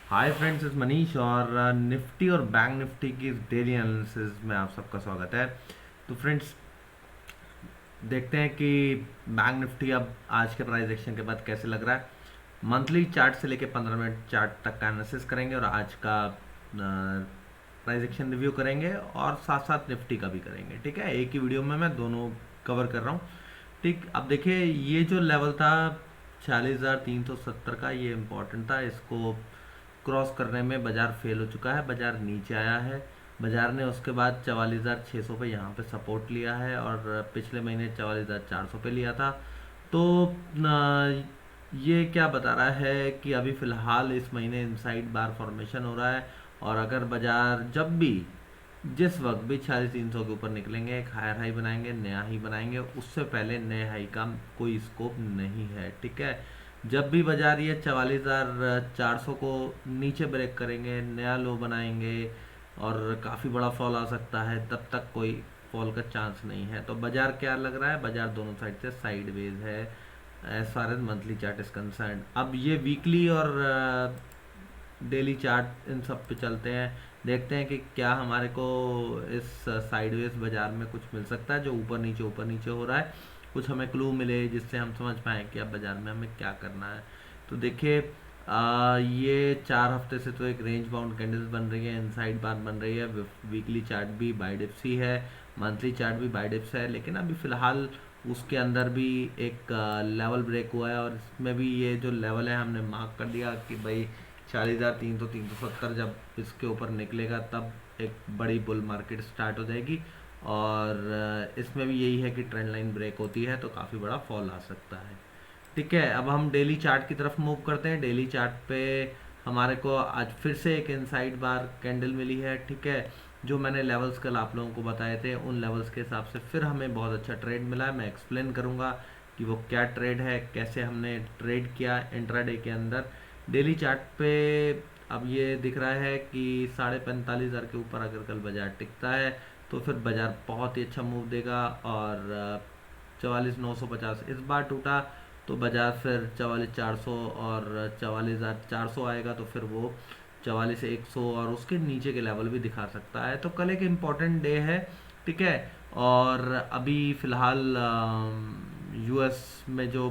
Hi friends, इस मनीष और Nifty और बैंक निफ्टी की डेली एनालिसिस में आप सबका स्वागत है। तो फ्रेंड्स, देखते हैं कि बैंक निफ्टी अब आज के प्राइस एक्शन के बाद कैसे लग रहा है। मंथली चार्ट से लेके 15 मिनट चार्ट तक का एनालिसिस करेंगे और आज का प्राइस एक्शन रिव्यू करेंगे और साथ साथ निफ्टी का भी करेंगे। ठीक है, एक ही वीडियो में मैं दोनों कवर कर रहा हूँ। ठीक, अब देखिए ये जो लेवल था 46,370 का, ये इम्पोर्टेंट था। इसको क्रॉस करने में बाजार फेल हो चुका है, बाजार नीचे आया है। बाजार ने उसके बाद 44,600 पे यहाँ पे सपोर्ट लिया है और पिछले महीने 44,400 पे लिया था। तो ये क्या बता रहा है कि अभी फ़िलहाल इस महीने इनसाइड बार फॉर्मेशन हो रहा है। और अगर बाजार जब भी जिस वक्त भी 46,300 के ऊपर निकलेंगे, एक हायर हाई बनाएंगे, नया हाई बनाएंगे, उससे पहले नए हाई का कोई स्कोप नहीं है। ठीक है, जब भी बाजार ये 44,400 को नीचे ब्रेक करेंगे, नया लो बनाएंगे और काफ़ी बड़ा फॉल आ सकता है, तब तक कोई फॉल का चांस नहीं है। तो बाजार क्या लग रहा है, बाजार दोनों साइड से साइडवेज है as far as monthly chart is concern. अब ये वीकली और डेली चार्ट इन सब पे चलते हैं, देखते हैं कि क्या हमारे को इस साइडवेज बाजार में कुछ मिल सकता है। जो ऊपर नीचे हो रहा है, कुछ हमें क्लू मिले जिससे हम समझ पाएँ कि अब बाजार में हमें क्या करना है। तो देखिए, ये 4 हफ्ते से तो एक रेंज बाउंड कैंडल्स बन रही है, इनसाइड बार बन रही है। वीकली चार्ट भी बाय डिप्स ही है, मंथली चार्ट भी बाय डिप्स है, लेकिन अभी फ़िलहाल उसके अंदर भी एक लेवल ब्रेक हुआ है। और इसमें भी ये जो लेवल है हमने मार्क कर दिया कि भाई 40,300 370 जब इसके ऊपर निकलेगा तब एक बड़ी बुल मार्केट स्टार्ट हो जाएगी। और इसमें भी यही है कि ट्रेंड लाइन ब्रेक होती है तो काफ़ी बड़ा फॉल आ सकता है। ठीक है, अब हम डेली चार्ट की तरफ मूव करते हैं। डेली चार्ट पे हमारे को आज फिर से एक इनसाइड बार कैंडल मिली है। ठीक है, जो मैंने लेवल्स कल आप लोगों को बताए थे, उन लेवल्स के हिसाब से फिर हमें बहुत अच्छा ट्रेड मिला है। मैं एक्सप्लेन करूंगा कि वो क्या ट्रेड है, कैसे हमने ट्रेड किया इंट्राडे के अंदर। डेली चार्ट पे अब ये दिख रहा है कि 45,500 के ऊपर अगर कल बाजार टिकता है तो फिर बाजार बहुत ही अच्छा मूव देगा। और 44,950 इस बार टूटा तो बाजार फिर 44,400 और 44,400 आएगा, तो फिर वो 44,100 और उसके नीचे के लेवल भी दिखा सकता है। तो कल एक इम्पॉर्टेंट डे है। ठीक है, और अभी फ़िलहाल यूएस में जो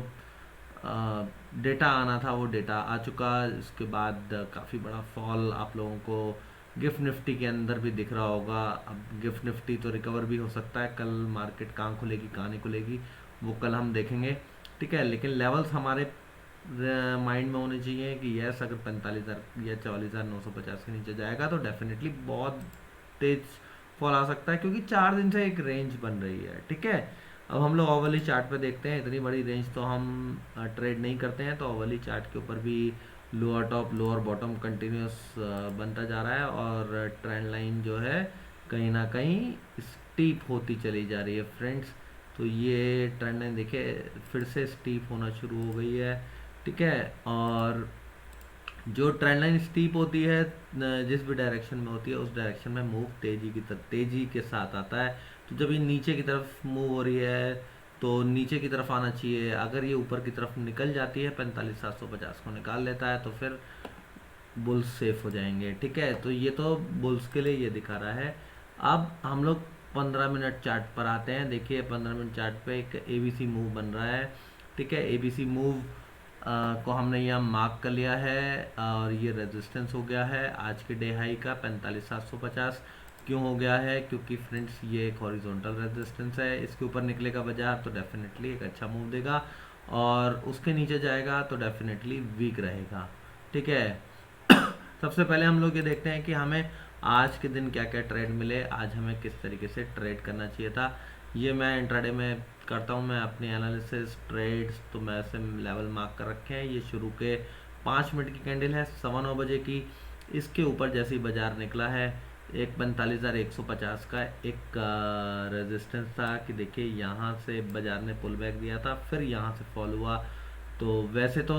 डेटा आना था वो डेटा आ चुका। इसके बाद काफ़ी बड़ा फॉल आप लोगों को गिफ्ट निफ्टी के अंदर भी दिख रहा होगा। अब गिफ्ट निफ्टी तो रिकवर भी हो सकता है, कल मार्केट कहाँ खुलेगी कहाँ नहीं खुलेगी वो कल हम देखेंगे। ठीक है, लेकिन लेवल्स हमारे माइंड में होने चाहिए कि यस, अगर 45,000 या 44,950 के नीचे जाएगा तो डेफिनेटली बहुत तेज फॉल आ सकता है, क्योंकि 4 दिन से एक रेंज बन रही है। ठीक है, अब हम लोग ओवरली चार्ट पे देखते हैं। इतनी बड़ी रेंज तो हम ट्रेड नहीं करते हैं, तो ओवरली चार्ट के ऊपर भी lower top lower bottom continuous बनता जा रहा है और ट्रेंड लाइन जो है कहीं ना कहीं स्टीप होती चली जा रही है फ्रेंड्स। तो ये ट्रेंड लाइन देखिए फिर से स्टीप होना शुरू हो गई है। ठीक है, और जो ट्रेंड लाइन स्टीप होती है, जिस भी डायरेक्शन में होती है उस डायरेक्शन में मूव तेजी के साथ आता है। तो जब ये नीचे की तरफ मूव हो रही है तो नीचे की तरफ आना चाहिए। अगर ये ऊपर की तरफ निकल जाती है, 45,750 को निकाल लेता है, तो फिर बुल्स सेफ हो जाएंगे। ठीक है, तो ये तो बुल्स के लिए ये दिखा रहा है। अब हम लोग 15 मिनट चार्ट पर आते हैं। देखिए 15 मिनट चार्ट पे एक एबीसी मूव बन रहा है। ठीक है, एबीसी मूव को हमने यहाँ मार्क कर लिया है और ये रेजिस्टेंस हो गया है आज के डे हाई का 45,750। क्यों हो गया है, क्योंकि फ्रेंड्स ये एक हॉरिजॉन्टल रेजिस्टेंस है। इसके ऊपर निकलेगा बाजार तो डेफिनेटली एक अच्छा मूव देगा, और उसके नीचे जाएगा तो डेफिनेटली वीक रहेगा। ठीक है, सबसे पहले हम लोग ये देखते हैं कि हमें आज के दिन क्या क्या ट्रेड मिले, आज हमें किस तरीके से ट्रेड करना चाहिए था। ये मैं इंट्राडे में करता हूँ, मैं अपनी एनालिसिस ट्रेड्स तो मैं ऐसे लेवल मार्क कर रखे हैं। ये शुरू के 5 मिनट की कैंडल है 9:15 की। इसके ऊपर जैसे ही बाजार निकला है, एक 45,150 का एक रेजिस्टेंस था कि देखिए यहाँ से बाजार ने पुल बैक दिया था, फिर यहाँ से फॉल हुआ। तो वैसे तो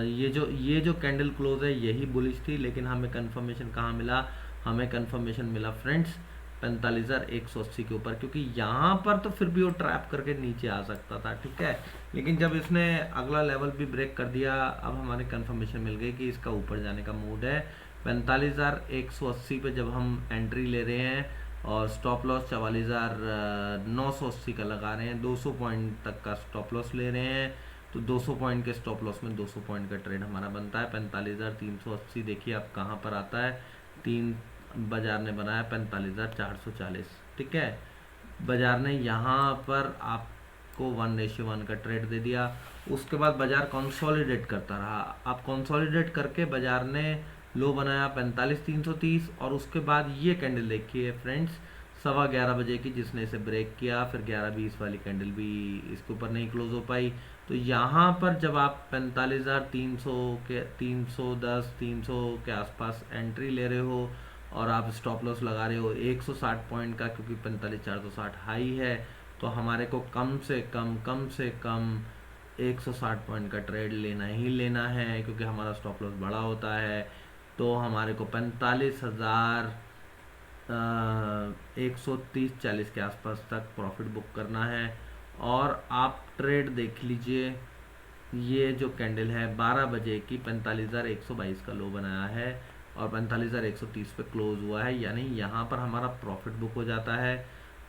ये जो कैंडल क्लोज है यही बुलिश थी, लेकिन हमें कंफर्मेशन कहाँ मिला, हमें कंफर्मेशन मिला फ्रेंड्स 45,180 के ऊपर, क्योंकि यहाँ पर तो फिर भी वो ट्रैप करके नीचे आ सकता था, ठीक है। लेकिन जब इसने अगला लेवल भी ब्रेक कर दिया, अब हमारे कंफर्मेशन मिल गई कि इसका ऊपर जाने का मूड है। 45,180 पे जब हम एंट्री ले रहे हैं और स्टॉप लॉस 44,980 का लगा रहे हैं, 200 पॉइंट तक का स्टॉप लॉस ले रहे हैं, तो 200 पॉइंट के स्टॉप लॉस में 200 पॉइंट का ट्रेड हमारा बनता है। 45,380 देखिए अब कहाँ पर आता है, तीन बाजार ने बनाया 45,440, ठीक है। बाजार ने यहाँ पर आपको 1:1 का ट्रेड दे दिया। उसके बाद बाजार कंसोलिडेट करता रहा। अब कंसोलिडेट करके बाजार ने लो बनाया 45,330, और उसके बाद ये कैंडल देखिए फ्रेंड्स 11:15 बजे की, जिसने इसे ब्रेक किया। फिर 11:20 वाली कैंडल भी इसके ऊपर नहीं क्लोज हो पाई। तो यहाँ पर जब आप 45,300 के 310 300 के आसपास एंट्री ले रहे हो और आप स्टॉप लॉस लगा रहे हो 160 पॉइंट का, क्योंकि 45,460 हाई है, तो हमारे को कम से कम 160 पॉइंट का ट्रेड लेना ही लेना है, क्योंकि हमारा स्टॉप लॉस बड़ा होता है। तो हमारे को 130-40 के आसपास तक प्रॉफिट बुक करना है। और आप ट्रेड देख लीजिए, ये जो कैंडल है 12 बजे की 45,122 का लो बनाया है और 45,130 पे क्लोज हुआ है, यानी यहाँ पर हमारा प्रॉफिट बुक हो जाता है।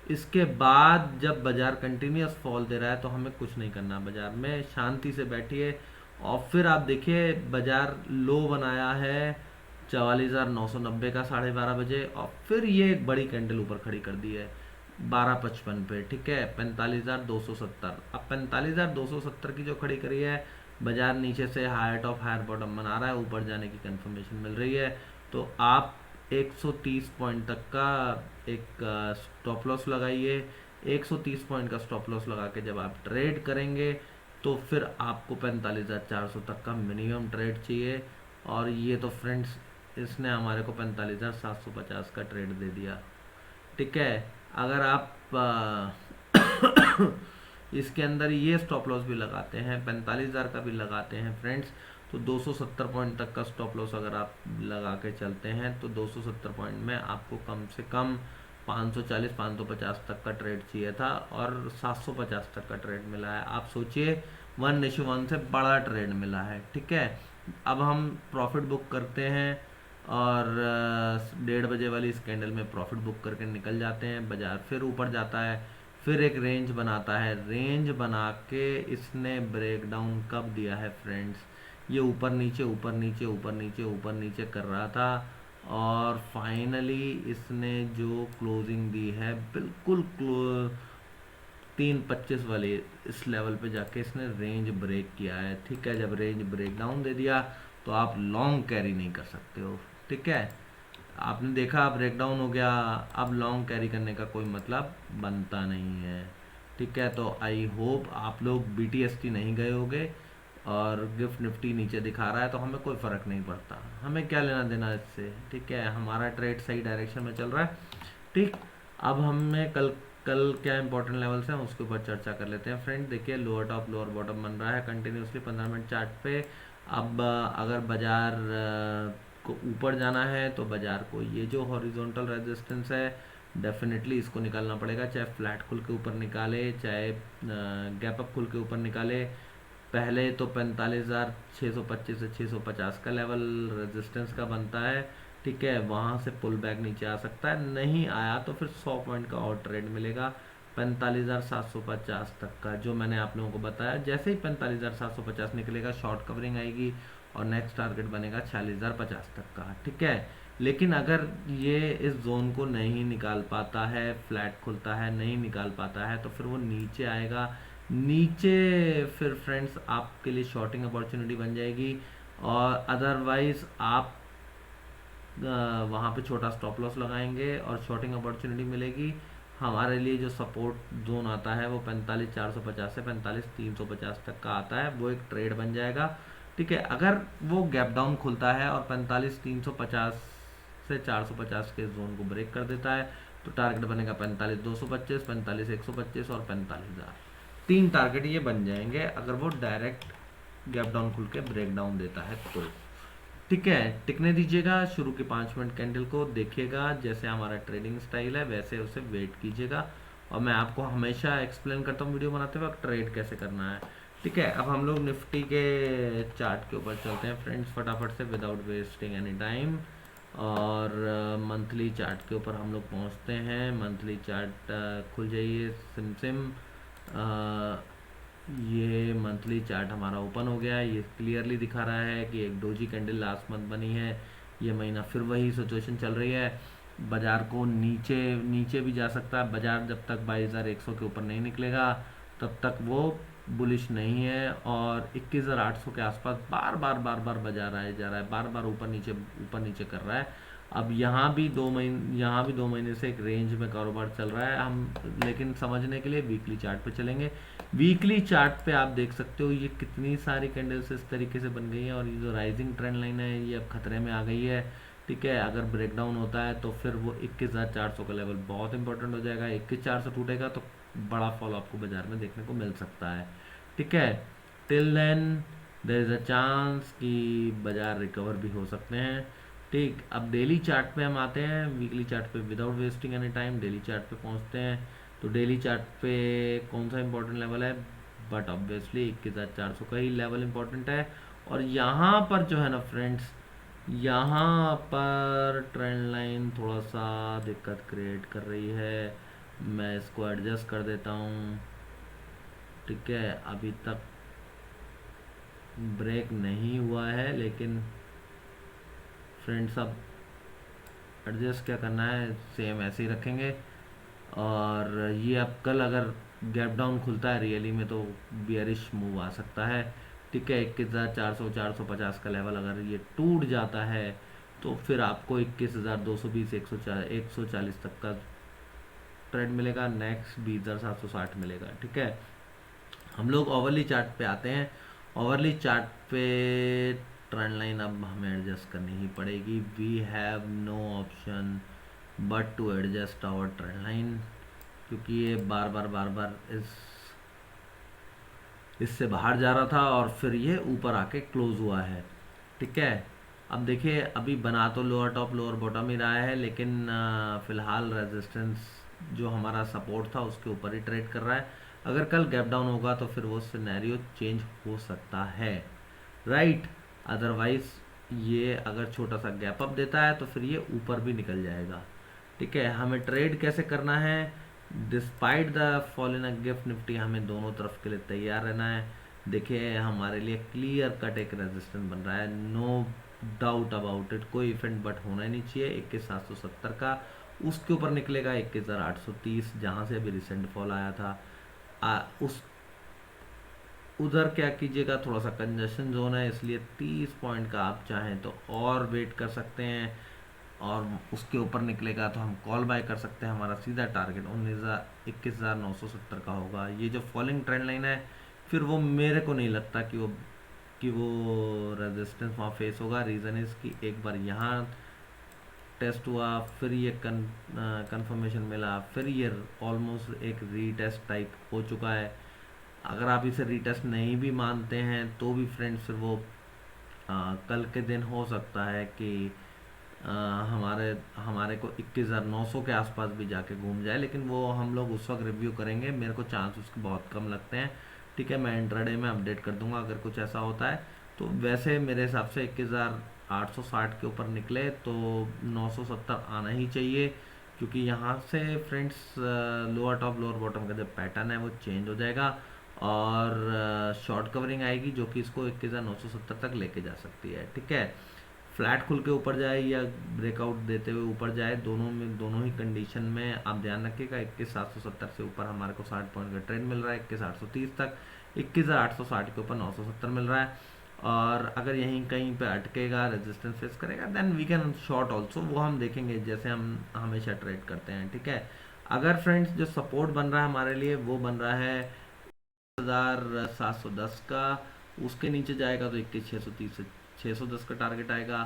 इसके बाद जब बाजार कंटिन्यूस फॉल दे रहा है तो हमें कुछ नहीं करना, बाजार में शांति से बैठिए। और फिर आप देखिए बाजार लो बनाया है 44,990 का 12:30 बजे, और फिर ये एक बड़ी कैंडल ऊपर खड़ी कर दी है 12:55 पे, ठीक है, 45,270। अब 45,270 की जो खड़ी करी है, बाजार नीचे से हायर टॉप हायर बॉटम बना रहा है, ऊपर जाने की कंफर्मेशन मिल रही है। तो आप 130 पॉइंट तक का एक स्टॉप लॉस लगाइए। 130 पॉइंट का स्टॉप लॉस लगा के जब आप ट्रेड करेंगे तो फिर आपको 45,400 तक का मिनिमम ट्रेड चाहिए। और ये तो फ्रेंड्स इसने हमारे को 45,750 का ट्रेड दे दिया, ठीक है। अगर आप इसके अंदर ये स्टॉप लॉस भी लगाते हैं, 45,000 का भी लगाते हैं फ्रेंड्स, तो 270 पॉइंट तक का स्टॉप लॉस अगर आप लगा के चलते हैं तो 270 पॉइंट में आपको कम से कम 540-550 तक का ट्रेड चाहिए था, और 750 तक का ट्रेड मिला है। आप सोचिए 1:1 से बड़ा ट्रेड मिला है, ठीक है। अब हम प्रॉफिट बुक करते हैं और 1:30 बजे वाली इस कैंडल में प्रॉफिट बुक करके निकल जाते हैं। बाजार फिर ऊपर जाता है, फिर एक रेंज बनाता है। रेंज बना के इसने ब्रेकडाउन कब दिया है फ्रेंड्स, ये ऊपर नीचे ऊपर नीचे ऊपर नीचे ऊपर नीचे कर रहा था, और फाइनली इसने जो क्लोजिंग दी है बिल्कुल 325 वाले इस लेवल पे जाके इसने रेंज ब्रेक किया है, ठीक है। जब रेंज ब्रेक डाउन दे दिया तो आप लॉन्ग कैरी नहीं कर सकते हो, ठीक है। आपने देखा ब्रेक डाउन हो गया, अब लॉन्ग कैरी करने का कोई मतलब बनता नहीं है, ठीक है। तो आई होप आप लोग BTST नहीं गए होगे, और गिफ्ट निफ्टी नीचे दिखा रहा है तो हमें कोई फ़र्क नहीं पड़ता, हमें क्या लेना देना इससे, ठीक है। हमारा ट्रेड सही डायरेक्शन में चल रहा है, ठीक। अब हमें कल कल क्या इंपॉर्टेंट लेवल्स हैं उसके ऊपर चर्चा कर लेते हैं फ्रेंड। देखिए लोअर टॉप लोअर बॉटम बन रहा है कंटिन्यूसली 15 मिनट चार्ट पे। अब अगर बाजार को ऊपर जाना है तो बाजार को ये जो हॉरिजॉन्टल रेजिस्टेंस है डेफिनेटली इसको निकालना पड़ेगा, चाहे फ्लैट खुल के ऊपर निकाले चाहे गैप अप खुल के ऊपर निकाले। पहले तो 45,625 से 650 का लेवल रेजिस्टेंस का बनता है, ठीक है। वहाँ से पुल बैक नीचे आ सकता है, नहीं आया तो फिर 100 पॉइंट का और ट्रेड मिलेगा 45,750 तक का, जो मैंने आप लोगों को बताया। जैसे ही 45,750 निकलेगा शॉर्ट कवरिंग आएगी और नेक्स्ट टारगेट बनेगा 46,050 तक का, ठीक है। लेकिन अगर ये इस जोन को नहीं निकाल पाता है, फ्लैट खुलता है नहीं निकाल पाता है, तो फिर वो नीचे आएगा। नीचे फिर फ्रेंड्स आपके लिए शॉर्टिंग अपॉर्चुनिटी बन जाएगी, और अदरवाइज आप वहाँ पे छोटा स्टॉप लॉस लगाएंगे और शॉर्टिंग अपॉर्चुनिटी मिलेगी। हमारे लिए जो सपोर्ट जोन आता है वो 45,450 से 45,350 तक का आता है, वो एक ट्रेड बन जाएगा, ठीक है। अगर वो गैप डाउन खुलता है और 45,350 से 450 के जोन को ब्रेक कर देता है तो टारगेट बनेगा 45,225, 45,125 और 45,000। 3 टारगेट ये बन जाएंगे अगर वो डायरेक्ट गैप डाउन खुल के ब्रेक डाउन देता है तो, ठीक है, टिकने दीजिएगा। शुरू के 5 मिनट कैंडल को देखिएगा, जैसे हमारा ट्रेडिंग स्टाइल है वैसे उसे वेट कीजिएगा। और मैं आपको हमेशा एक्सप्लेन करता हूँ वीडियो बनाते वक्त ट्रेड कैसे करना है। ठीक है, अब हम लोग निफ्टी के चार्ट के ऊपर चलते हैं फ्रेंड्स फटाफट से, विदाउट वेस्टिंग एनी टाइम। और मंथली चार्ट के ऊपर हम लोग पहुँचते हैं। मंथली चार्ट खुल जाइए सिम सिम। ये मंथली चार्ट हमारा ओपन हो गया है। ये क्लियरली दिखा रहा है कि एक डोजी कैंडल लास्ट मंथ बनी है। ये महीना फिर वही सिचुएशन चल रही है। बाजार को नीचे नीचे भी जा सकता है। बाजार जब तक 22,100 के ऊपर नहीं निकलेगा तब तक वो बुलिश नहीं है। और 21,800 के आसपास बार बार बार बार बाजार आए जा रहा है, बार बार ऊपर नीचे कर रहा है। अब यहाँ भी 2 महीने से एक रेंज में कारोबार चल रहा है। हम लेकिन समझने के लिए वीकली चार्ट पे चलेंगे। वीकली चार्ट पे आप देख सकते हो ये कितनी सारी कैंडल्स इस तरीके से बन गई हैं, और ये जो राइजिंग ट्रेंड लाइन है ये अब खतरे में आ गई है। ठीक है, अगर ब्रेकडाउन होता है तो फिर वो 21,400 का लेवल बहुत इंपॉर्टेंट हो जाएगा। 21,400 टूटेगा तो बड़ा फॉल आपको बाजार में देखने को मिल सकता है। ठीक है, till then there is a chance कि बाजार रिकवर भी हो सकते हैं। ठीक, अब डेली चार्ट पे हम आते हैं। वीकली चार्ट पे without wasting any time daily chart पे पहुंचते हैं। तो डेली चार्ट पे कौन सा इंपॉर्टेंट लेवल है, बट ऑब्वियसली 21,400 का ही लेवल इंपॉर्टेंट है। और यहाँ पर जो है ना फ्रेंड्स, यहाँ पर ट्रेंड लाइन थोड़ा सा दिक्कत क्रिएट कर रही है। मैं इसको एडजस्ट कर देता हूँ। ठीक है, अभी तक ब्रेक नहीं हुआ है, लेकिन फ्रेंड्स अब एडजस्ट क्या करना है, सेम ऐसे ही रखेंगे। और ये अब कल अगर गैप डाउन खुलता है रियली में तो बियरिश मूव आ सकता है। ठीक है, 21,400 450 का लेवल अगर ये टूट जाता है तो फिर आपको 21,220 140 तक का ट्रेंड मिलेगा। नेक्स्ट 20,760 मिलेगा। ठीक है, हम लोग ओवरली चार्ट पे आते हैं। ओवरली चार्ट पे ट्रेंड लाइन अब हमें एडजस्ट करनी ही पड़ेगी। We have no option but to adjust our trend line, क्योंकि ये बार बार इससे बाहर जा रहा था और फिर ये ऊपर आके क्लोज हुआ है। ठीक है, अब देखिए अभी बना तो लोअर टॉप लोअर बॉटम ही रहा है, लेकिन फिलहाल रेजिस्टेंस जो हमारा सपोर्ट था उसके ऊपर ही ट्रेड कर रहा है। अगर कल गैप डाउन होगा तो फिर वो सिनेरियो चेंज हो सकता है, राइट। अदरवाइज ये अगर छोटा सा गैप अप देता है तो फिर ये ऊपर भी निकल जाएगा। ठीक है, हमें ट्रेड कैसे करना है, despite the fall in a gift Nifty हमें दोनों तरफ के लिए तैयार रहना है। देखिए हमारे लिए क्लियर कट एक रेजिस्टेंस बन रहा है, नो डाउट अबाउट इट, कोई इवेंट बट होना ही नहीं चाहिए। 21,770 का उसके ऊपर निकलेगा 21,830 जहाँ से अभी रिसेंट फॉल आया था। उस उधर क्या कीजिएगा, थोड़ा सा कंजेशन जोन है इसलिए 30 पॉइंट का आप चाहें तो और वेट कर सकते हैं, और उसके ऊपर निकलेगा तो हम कॉल बाय कर सकते हैं। हमारा सीधा टारगेट 21,970 का होगा। ये जो फॉलिंग ट्रेंड लाइन है फिर वो मेरे को नहीं लगता कि वो रेजिस्टेंस वहाँ फेस होगा। रीज़न इज़ कि एक बार यहाँ टेस्ट हुआ, फिर ये कंफर्मेशन मिला, फिर ये ऑलमोस्ट एक रीटेस्ट टाइप हो चुका है। अगर आप इसे रीटेस्ट नहीं भी मानते हैं तो भी फ्रेंड्स फिर वो कल के दिन हो सकता है कि अ, हमारे हमारे को 21,900 के आसपास भी जाके घूम जाए, लेकिन वो हम लोग उस वक्त रिव्यू करेंगे। मेरे को चांस उसके बहुत कम लगते हैं। ठीक है, मैं इंट्राडे में अपडेट कर दूंगा अगर कुछ ऐसा होता है तो। वैसे मेरे हिसाब से 21,860 के ऊपर निकले तो 970 आना ही चाहिए, क्योंकि यहाँ से friends lower top lower bottom का जो पैटर्न है वो चेंज हो जाएगा, और शॉर्ट कवरिंग आएगी जो कि इसको 21,970 तक लेके जा सकती है। ठीक है, फ्लैट खुल के ऊपर जाए या ब्रेकआउट देते हुए ऊपर जाए, दोनों ही कंडीशन में आप ध्यान रखिएगा। 21,770 से ऊपर हमारे को 60 पॉइंट का ट्रेंड मिल रहा है 21,830 तक, 21,860 के ऊपर 970 मिल रहा है। और अगर यहीं कहीं पे अटकेगा, रेजिस्टेंस फेस करेगा, then we can short also, वो हम देखेंगे जैसे हम हमेशा ट्रेड करते हैं। ठीक है, अगर फ्रेंड्स जो सपोर्ट बन रहा है हमारे लिए वो बन रहा है 1,710 का, उसके नीचे जाएगा तो 21,630 से 610 का टारगेट आएगा।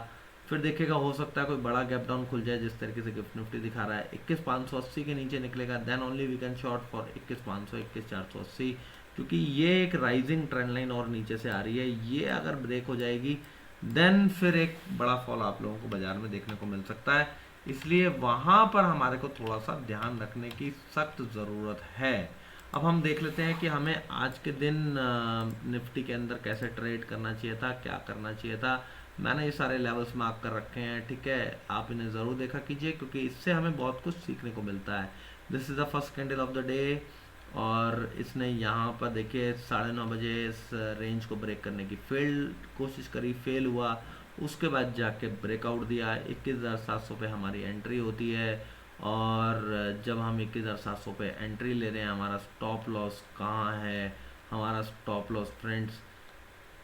फिर देखेगा हो सकता है कोई बड़ा गैप डाउन खुल जाए जिस तरीके से गिफ्ट निफ्टी दिखा रहा है, 21,580 के नीचे निकलेगा, then only we can short for 21,500 21,480, क्योंकि ये एक राइजिंग ट्रेंड लाइन और नीचे से आ रही है। ये अगर ब्रेक हो जाएगी देन फिर एक बड़ा फॉल आप लोगों को बाजार में देखने को मिल सकता है। इसलिए वहाँ पर हमारे को थोड़ा सा ध्यान रखने की सख्त ज़रूरत है। अब हम देख लेते हैं कि हमें आज के दिन निफ्टी के अंदर कैसे ट्रेड करना चाहिए था, क्या करना चाहिए था। मैंने ये सारे लेवल्स मार्क कर रखे हैं, ठीक है, आप इन्हें ज़रूर देखा कीजिए क्योंकि इससे हमें बहुत कुछ सीखने को मिलता है। This is the first candle of the day और इसने यहाँ पर देखिए 9:30 बजे इस रेंज को ब्रेक करने की कोशिश करी, फेल हुआ। उसके बाद जाके ब्रेकआउट दिया। 21,700 पे हमारी एंट्री होती है और जब हम 21,700 पे एंट्री ले रहे हैं, हमारा स्टॉप लॉस कहाँ है? हमारा स्टॉप लॉस फ्रेंड्स,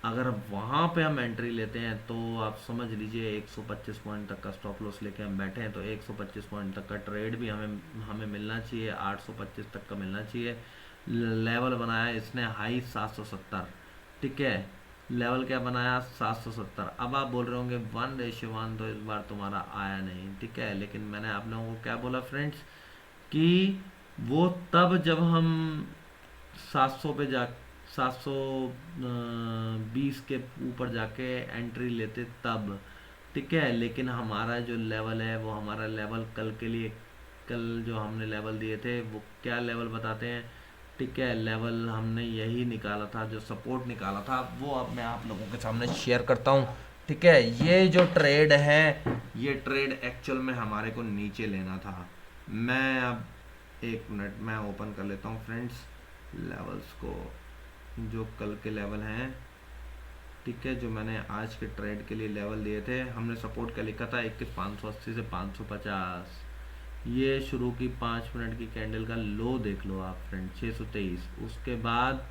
अगर वहाँ पे हम एंट्री लेते हैं तो आप समझ लीजिए 125 पॉइंट तक का स्टॉप लॉस लेके हम बैठे हैं, तो 125 पॉइंट तक का ट्रेड भी हमें हमें मिलना चाहिए, 825 तक का मिलना चाहिए। लेवल बनाया इसने हाई 770, ठीक है, लेवल क्या बनाया 770। अब आप बोल रहे होंगे 1:1 तो इस बार तुम्हारा आया नहीं, ठीक है, लेकिन मैंने आप लोगों को क्या बोला फ्रेंड्स कि वो तब जब हम 700 पे जा 720 के ऊपर जाके एंट्री लेते तब, ठीक है, लेकिन हमारा जो लेवल है वो हमारा लेवल कल के लिए, कल जो हमने लेवल दिए थे वो क्या लेवल बताते हैं, ठीक है, लेवल हमने यही निकाला था, जो सपोर्ट निकाला था वो अब मैं आप लोगों के सामने शेयर करता हूँ। ठीक है, ये जो ट्रेड है ये ट्रेड एक्चुअल में हमारे को नीचे लेना था। मैं अब एक मिनट मैं ओपन कर लेता हूँ फ्रेंड्स लेवल्स को, जो कल के लेवल हैं, ठीक है, जो मैंने आज के ट्रेड के लिए लेवल दिए थे। हमने सपोर्ट क्या लिखा था 21,580 से 550। ये शुरू की 5 मिनट की कैंडल का लो देख लो आप फ्रेंड 623। उसके बाद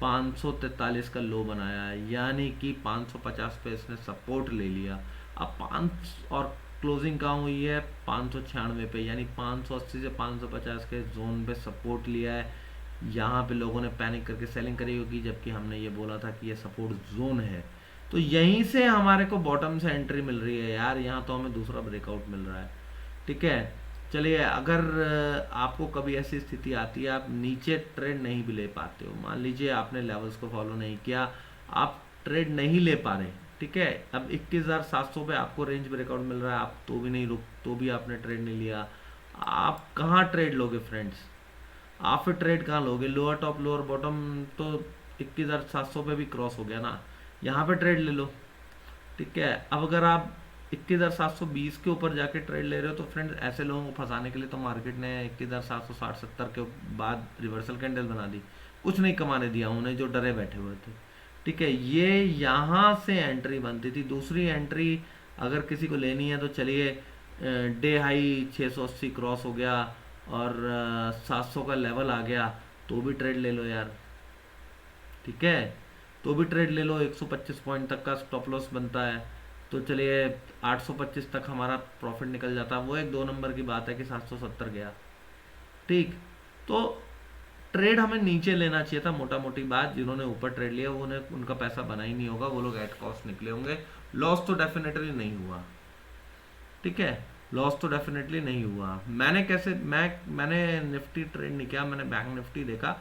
543 का लो बनाया है, यानी कि 550 पे इसने सपोर्ट ले लिया। अब 5 और क्लोजिंग कहाँ हुई है 596 पे, यानी 580 से 550 के जोन पे सपोर्ट लिया है। यहाँ पे लोगों ने पैनिक करके सेलिंग करी होगी, जबकि हमने ये बोला था कि ये सपोर्ट जोन है। तो यहीं से हमारे को बॉटम से एंट्री मिल रही है यार, यहाँ तो हमें दूसरा ब्रेकआउट मिल रहा है। ठीक है, चलिए, अगर आपको कभी ऐसी स्थिति आती है आप नीचे ट्रेड नहीं भी ले पाते हो, मान लीजिए आपने लेवल्स को फॉलो नहीं किया, आप ट्रेड नहीं ले पा रहे, ठीक है, अब 21,700 पे आपको रेंज ब्रेकआउट मिल रहा है, आप तो भी नहीं रुक, तो भी आपने ट्रेड नहीं लिया, आप कहाँ ट्रेड लोगे फ्रेंड्स? आप फिर ट्रेड कहाँ लोगे? लोअर टॉप लोअर बॉटम तो 21,700 पे भी क्रॉस हो गया ना, यहाँ पे ट्रेड ले लो। ठीक है, अब अगर आप 21,720 के ऊपर जाके ट्रेड ले रहे हो तो फ्रेंड्स ऐसे लोगों को फंसाने के लिए तो मार्केट ने 21,760-70 के बाद रिवर्सल कैंडल बना दी, कुछ नहीं कमाने दिया उन्हें जो डरे बैठे हुए थे। ठीक है, ये यहाँ से एंट्री बनती थी। दूसरी एंट्री अगर किसी को लेनी है तो चलिए, डे हाई 680 क्रॉस हो गया और 700 का लेवल आ गया तो भी ट्रेड ले लो यार, ठीक है, तो भी ट्रेड ले लो। 125 पॉइंट तक का स्टॉप लॉस बनता है, तो चलिए 825 तक हमारा प्रॉफिट निकल जाता है। वो एक 2 नंबर की बात है कि 770 गया, ठीक, तो ट्रेड हमें नीचे लेना चाहिए था। मोटा मोटी बात, जिन्होंने ऊपर ट्रेड लिया वो उन्हें उनका पैसा बना ही नहीं होगा, वो लोग एट कॉस्ट निकले होंगे। लॉस तो डेफिनेटली नहीं हुआ, ठीक है, लॉस तो डेफिनेटली नहीं हुआ। मैंने निफ्टी ट्रेड नहीं किया, मैंने बैंक निफ्टी देखा।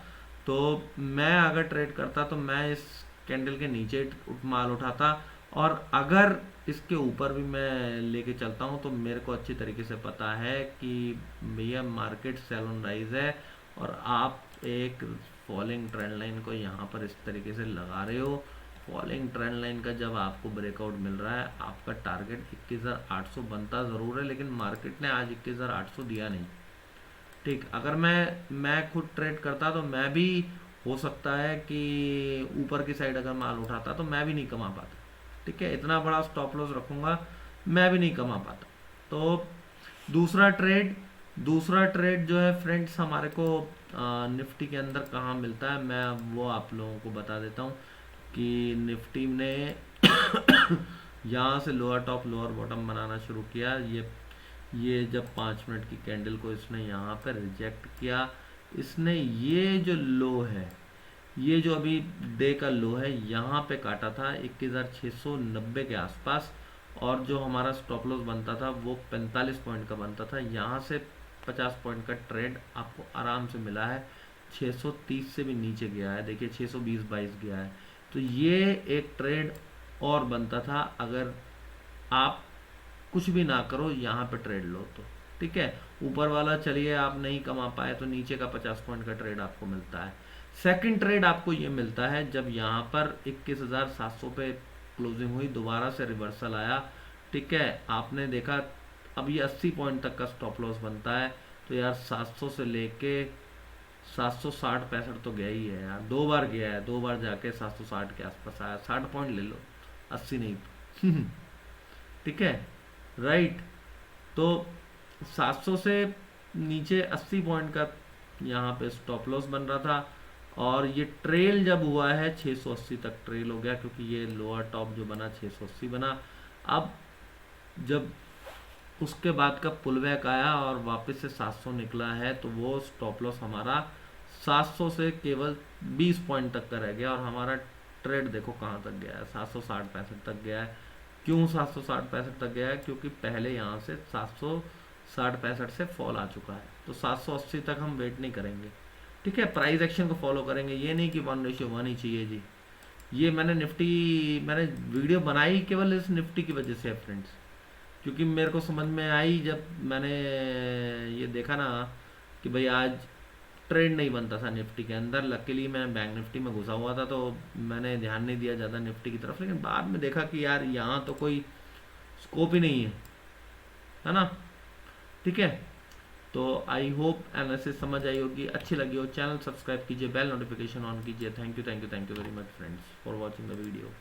तो मैं अगर ट्रेड करता तो मैं इस कैंडल के नीचे माल उठाता, और अगर इसके ऊपर भी मैं लेके चलता हूँ तो मेरे को अच्छी तरीके से पता है कि भैया मार्केट सेल ऑन राइज है और आप एक फॉलिंग ट्रेंड लाइन को यहाँ पर इस तरीके से लगा रहे हो। फॉलिंग ट्रेंड लाइन का जब आपको ब्रेकआउट मिल रहा है, आपका टारगेट 21,800 बनता ज़रूर है, लेकिन मार्केट ने आज 21,800 दिया नहीं। ठीक, अगर मैं खुद ट्रेड करता तो मैं भी, हो सकता है कि ऊपर की साइड अगर माल उठाता तो मैं भी नहीं कमा पाता। ठीक है, इतना बड़ा स्टॉप लॉस रखूँगा, मैं भी नहीं कमा पाता। तो दूसरा ट्रेड दूसरा ट्रेड जो है फ्रेंड्स हमारे को निफ्टी के अंदर कहाँ मिलता है, मैं वो आप लोगों को बता देता हूँ कि निफ्टी ने यहाँ से लोअर टॉप लोअर बॉटम बनाना शुरू किया। ये जब 5 मिनट की कैंडल को इसने यहाँ पर रिजेक्ट किया, इसने ये जो लो है, ये जो अभी डे का लो है, यहाँ पे काटा था 21,690 के आसपास, और जो हमारा स्टॉप लॉस बनता था वो 45 पॉइंट का बनता था। यहाँ से 50 पॉइंट का ट्रेड आपको आराम से मिला है। 630 से भी नीचे गया है, देखिए 620-22 गया है। तो ये एक ट्रेड और बनता था अगर आप कुछ भी ना करो यहाँ पे ट्रेड लो तो। ठीक है, ऊपर वाला चलिए आप नहीं कमा पाए तो नीचे का 50 पॉइंट का ट्रेड आपको मिलता है। सेकंड ट्रेड आपको ये मिलता है जब यहाँ पर 21,700 पे क्लोजिंग हुई, दोबारा से रिवर्सल आया। ठीक है, आपने देखा अब ये 80 पॉइंट तक का स्टॉप लॉस बनता है, तो यार 700 से लेके 760-65 तो गया ही है यार, 2 बार गया है, 2 बार जाके 760 के आसपास आया, 60 पॉइंट ले लो, 80 नहीं तो ठीक है, राइट। तो 700 से नीचे 80 पॉइंट का यहाँ पे स्टॉप लॉस बन रहा था, और ये ट्रेल जब हुआ है 680 तक ट्रेल हो गया, क्योंकि ये लोअर टॉप जो बना 680 बना। अब जब उसके बाद का पुल बैक आया और वापस से 700 निकला है, तो वो स्टॉप लॉस हमारा 700 से केवल 20 पॉइंट तक का रह गया, और हमारा ट्रेड देखो कहाँ तक गया है, 760-65 तक गया है। क्यों 760-65 तक गया है? क्योंकि पहले यहाँ से 760-65 से फॉल आ चुका है, तो 780 तक हम वेट नहीं करेंगे। ठीक है, प्राइस एक्शन को फॉलो करेंगे, ये नहीं कि 1:1 ही चाहिए जी। ये मैंने वीडियो बनाई केवल इस निफ्टी की वजह से है फ्रेंड्स, क्योंकि मेरे को समझ में आई जब मैंने ये देखा ना कि भाई आज ट्रेड नहीं बनता था निफ्टी के अंदर। लकीली मैं बैंक निफ्टी में घुसा हुआ था, तो मैंने ध्यान नहीं दिया ज़्यादा निफ्टी की तरफ, लेकिन बाद में देखा कि यार यहाँ तो कोई स्कोप ही नहीं है ना। ठीक है, तो आई होप एनालिसिस समझ आई होगी, अच्छी लगी हो चैनल सब्सक्राइब कीजिए, बेल नोटिफिकेशन ऑन कीजिए। Thank you very much friends for watching the video.